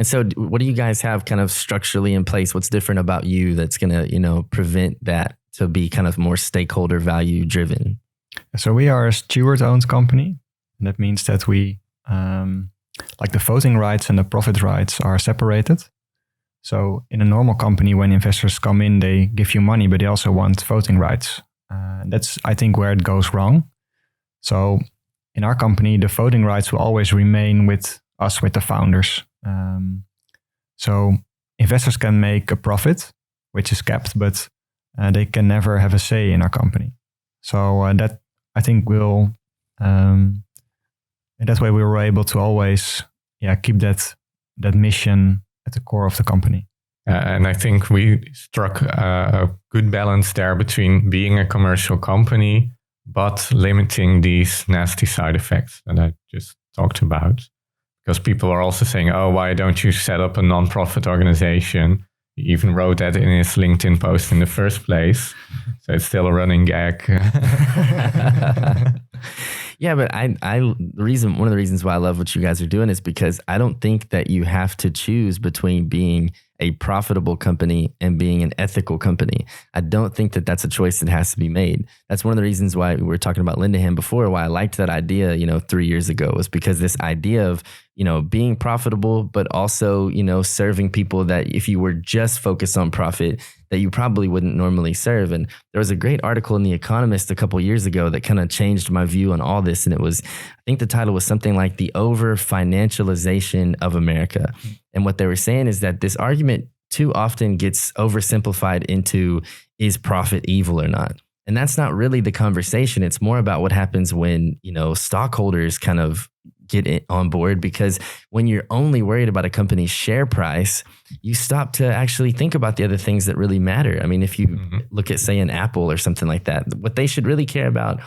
And so what do you guys have kind of structurally in place? What's different about you that's going to, prevent that to be kind of more stakeholder value driven? So we are a steward-owned company. And that means that we, like the voting rights and the profit rights are separated. So in a normal company, when investors come in, they give you money, but they also want voting rights. That's, I think, where it goes wrong. So in our company, the voting rights will always remain with us, with the founders. So investors can make a profit, which is capped, but they can never have a say in our company. So that, I think, will... And that way we were able to always keep that mission at the core of the company. And I think we struck a good balance there between being a commercial company, but limiting these nasty side effects that I just talked about. Because people are also saying, oh, why don't you set up a non-profit organization? He even wrote that in his LinkedIn post in the first place. So it's still a running gag. Yeah, but one of the reasons why I love what you guys are doing is because I don't think that you have to choose between being a profitable company and being an ethical company. I don't think that that's a choice that has to be made. That's one of the reasons why we were talking about Lindenham before, why I liked that idea, 3 years ago, was because this idea of, being profitable, but also, serving people that if you were just focused on profit, that you probably wouldn't normally serve. And there was a great article in The Economist a couple of years ago that kind of changed my view on all this. And it was, I think the title was something like the over-financialization of America. And what they were saying is that this argument too often gets oversimplified into, is profit evil or not? And that's not really the conversation. It's more about what happens when, stockholders kind of get it on board, because when you're only worried about a company's share price, you stop to actually think about the other things that really matter. I mean, if you look at, say, an Apple or something like that, what they should really care about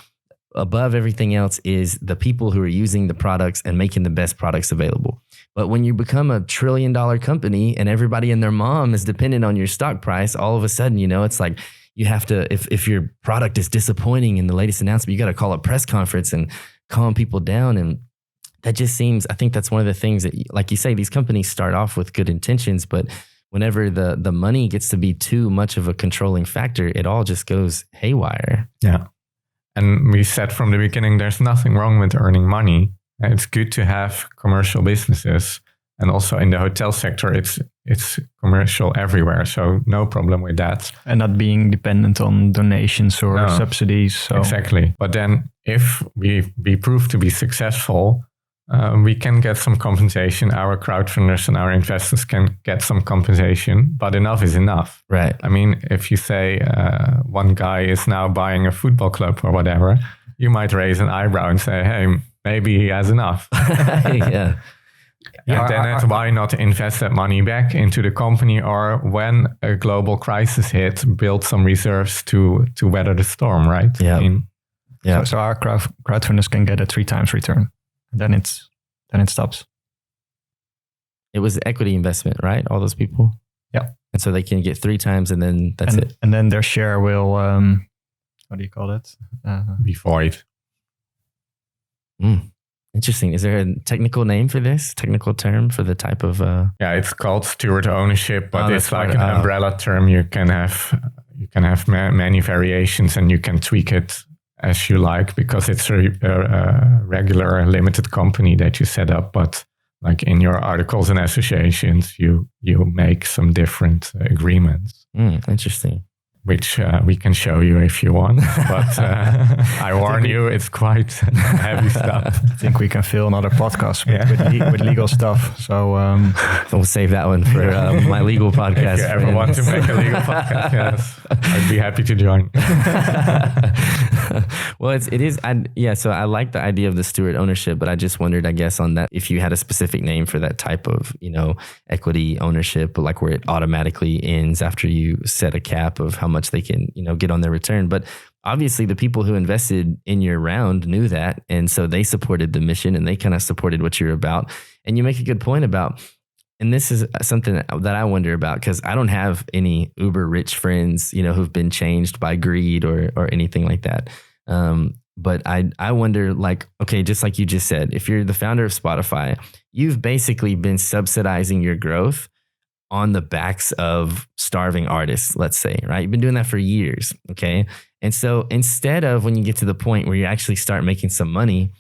above everything else is the people who are using the products and making the best products available. But when you become a $1 trillion company and everybody and their mom is dependent on your stock price, all of a sudden, it's like you have to, if your product is disappointing in the latest announcement, you got to call a press conference and calm people down. And that just seems, I think that's one of the things that, like you say, these companies start off with good intentions, but whenever the money gets to be too much of a controlling factor, it all just goes haywire. Yeah. And we said from the beginning, there's nothing wrong with earning money. It's good to have commercial businesses. And also in the hotel sector, it's commercial everywhere. So no problem with that. And not being dependent on donations or subsidies. So. Exactly. But then if we prove to be successful, we can get some compensation. Our crowdfunders and our investors can get some compensation, but enough is enough. Right. I mean, if you say one guy is now buying a football club or whatever, you might raise an eyebrow and say, hey, maybe he has enough. Yeah. And then why not invest that money back into the company, or when a global crisis hits, build some reserves to weather the storm, right? Yeah. So our crowdfunders can get a 3 times return. Then it stops. It was equity investment, right? All those people. Yeah. And so they can get 3 times, and then that's it. And then their share will, what do you call it? Be void. Interesting. Is there a technical name for this? Technical term for the type of? Yeah, it's called steward ownership, but it's like an umbrella term. You can have many variations, and you can tweak it as you like, because it's a regular limited company that you set up. But like in your articles and associations, you make some different agreements. Interesting. Which we can show you if you want. But I warn you, it's quite heavy stuff. I think we can fill another podcast with legal stuff. So we'll save that one for my legal podcast. If you ever want to make a legal podcast, yes, I'd be happy to join. Well, it is. So I like the idea of the steward ownership, but I just wondered, I guess, on that, if you had a specific name for that type of, equity ownership, like where it automatically ends after you set a cap of how much they can, get on their return. But obviously the people who invested in your round knew that. And so they supported the mission, and they kind of supported what you're about. And you make a good point about, and this is something that I wonder about, because I don't have any uber rich friends, who've been changed by greed or anything like that. But I wonder, like, okay, just like you just said, if you're the founder of Spotify, you've basically been subsidizing your growth on the backs of starving artists, let's say, right? You've been doing that for years, okay? And so instead of when you get to the point where you actually start making some money,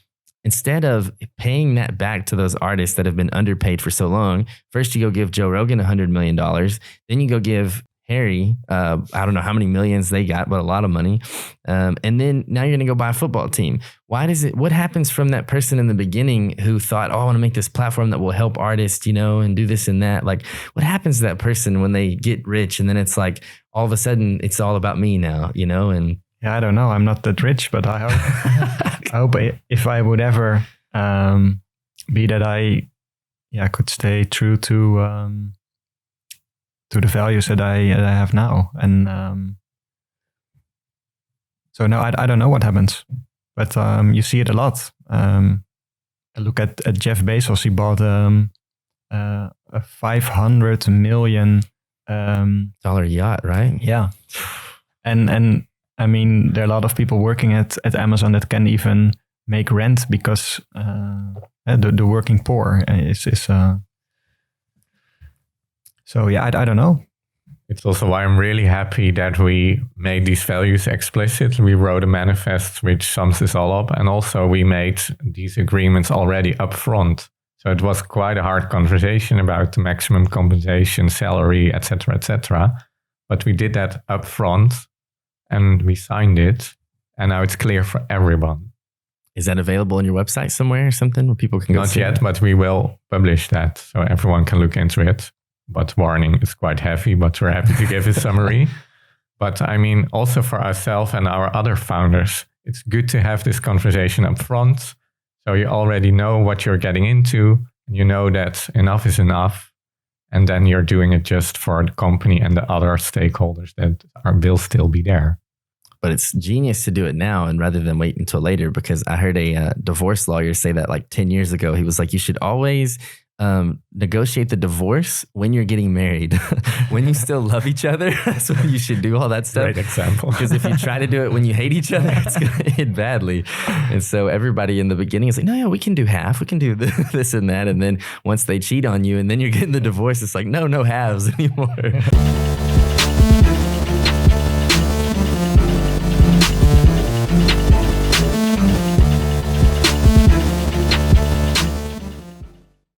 instead of paying that back to those artists that have been underpaid for so long, first you go give Joe Rogan $100 million, then you go give Harry, I don't know how many millions they got, but a lot of money. And then now you're going to go buy a football team. What happens from that person in the beginning who thought, oh, I want to make this platform that will help artists, and do this and that? Like, what happens to that person when they get rich? And then it's like, all of a sudden it's all about me now, and yeah, I don't know. I'm not that rich, but I hope, I hope if I would ever be that I could stay true to the values that I have now. And so no, I don't know what happens, but you see it a lot. I look at Jeff Bezos. He bought a $500 million dollar yacht, right? Yeah. And I mean, there are a lot of people working at Amazon that can even make rent because the working poor is so yeah, I don't know. It's also why I'm really happy that we made these values explicit. We wrote a manifest which sums this all up. And also we made these agreements already upfront. So it was quite a hard conversation about the maximum compensation, salary, etc., etc. But we did that upfront and we signed it. And now it's clear for everyone. Is that available on your website somewhere or something where people can go Not see yet, it? but we will publish that so everyone can look into it. But warning, it's quite heavy, but we're happy to give a summary. But I mean, also for ourselves and our other founders, it's good to have this conversation up front. So you already know what you're getting into. And you know that enough is enough. And then you're doing it just for the company and the other stakeholders that will still be there. But it's genius to do it now and rather than wait until later, because I heard a divorce lawyer say that like 10 years ago. He was like, you should always negotiate the divorce when you're getting married. When you still love each other, that's when you should do all that stuff. Great example. Because if you try to do it when you hate each other, it's going to end badly. And so everybody in the beginning is like, no, yeah, we can do half. We can do this and that. And then once they cheat on you and then you're getting the divorce, it's like, no halves anymore.